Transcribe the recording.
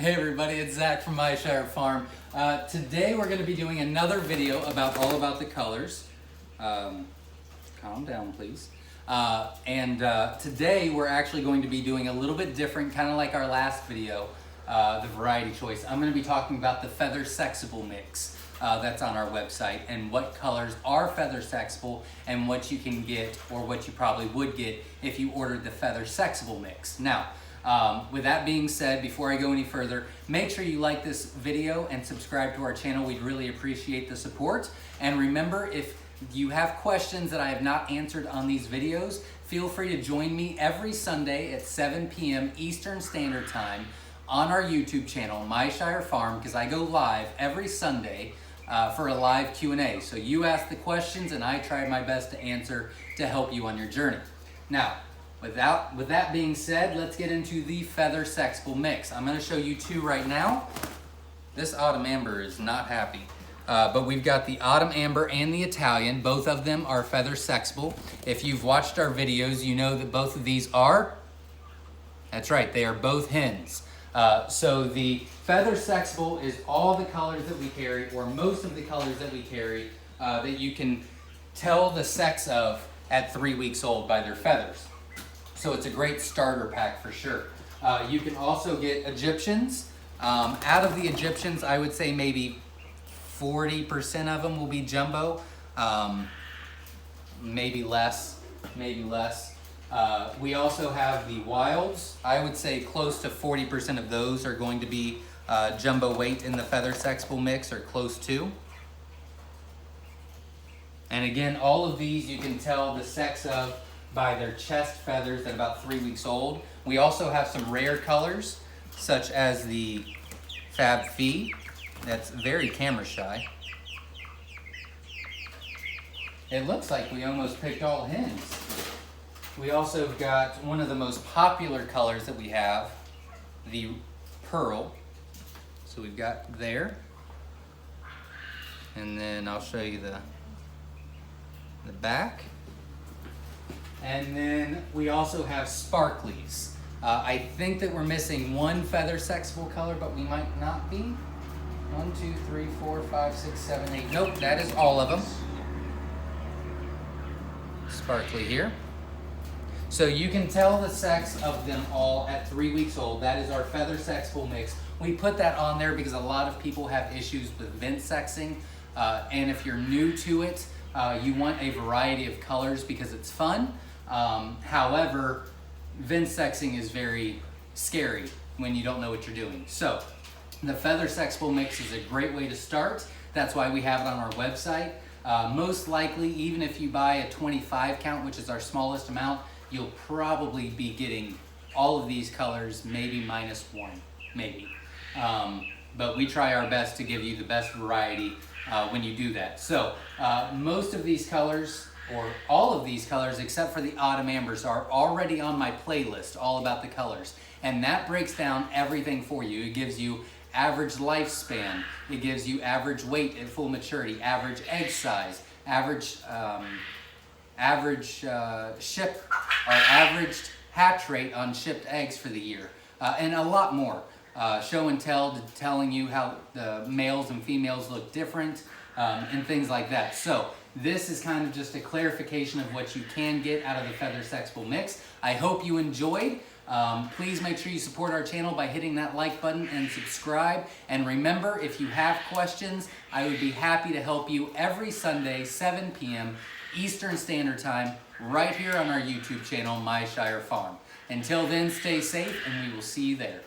Hey everybody, it's Zach from Myshire Farm. Today we're going to be doing another video about all about the colors. Calm down please. Today we're actually going to be doing a little bit different, kind of like our last video, the variety choice. I'm going to be talking about the feather SEXABLE mix that's on our website and what colors are feather SEXABLE and what you can get, or what you probably would get if you ordered the feather SEXABLE mix. Now, with that being said, before I go any further, make sure you like this video and subscribe to our channel. We'd really appreciate the support. And remember, if you have questions that I have not answered on these videos, feel free to join me every Sunday at 7 p.m. Eastern Standard Time on our YouTube channel, Myshire Farm, because I go live every Sunday for a live Q&A. So you ask the questions and I try my best to answer to help you on your journey. Now, with that being said, let's get into the feather SEXABLE mix. I'm going to show you two right now. This autumn amber is not happy. But we've got the autumn amber and the Italian. Both of them are feather SEXABLE. If you've watched our videos, you know that both of these are, that's right, they are both hens. So the feather SEXABLE is all the colors that we carry, or most of the colors that we carry, that you can tell the sex of at 3 weeks old by their feathers. So it's a great starter pack for sure. You can also get Egyptians. Out of the Egyptians, I would say maybe 40% of them will be jumbo. Maybe less, maybe less. We also have the wilds. I would say close to 40% of those are going to be jumbo weight in the feather SEXABLE mix, or close to. And again, all of these you can tell the sex of by their chest feathers at about 3 weeks old. We also have some rare colors, such as the Fab Fee. That's very camera shy. It looks like we almost picked all hens. We also got one of the most popular colors that we have, the Pearl. So we've got there. And then I'll show you the back. And then we also have Sparklies. I think that we're missing one feather SEXABLE color, but we might not be. 1, 2, 3, 4, 5, 6, 7, 8. Nope, that is all of them. Sparkly here. So you can tell the sex of them all at 3 weeks old. That is our feather SEXABLE mix. We put that on there because a lot of people have issues with vent sexing. And if you're new to it, you want a variety of colors because it's fun. However, vent sexing is very scary when you don't know what you're doing. So the feather SEXABLE mix is a great way to start. That's why we have it on our website. Most likely, even if you buy a 25 count, which is our smallest amount, you'll probably be getting all of these colors, maybe minus one, maybe. But we try our best to give you the best variety when you do that. So most of these colors, or all of these colors except for the autumn ambers, are already on my playlist, all about the colors. And that breaks down everything for you. It gives you average lifespan, it gives you average weight at full maturity, average egg size, average averaged hatch rate on shipped eggs for the year, and a lot more. Show and tell, telling you how the males and females look different, and things like that. So this is kind of just a clarification of what you can get out of the feather SEXABLE mix. I hope you enjoyed. Please make sure you support our channel by hitting that like button and subscribe. And remember, if you have questions, I would be happy to help you every Sunday, 7 p.m. Eastern Standard Time, right here on our YouTube channel, Myshire Farm. Until then, stay safe, and we will see you there.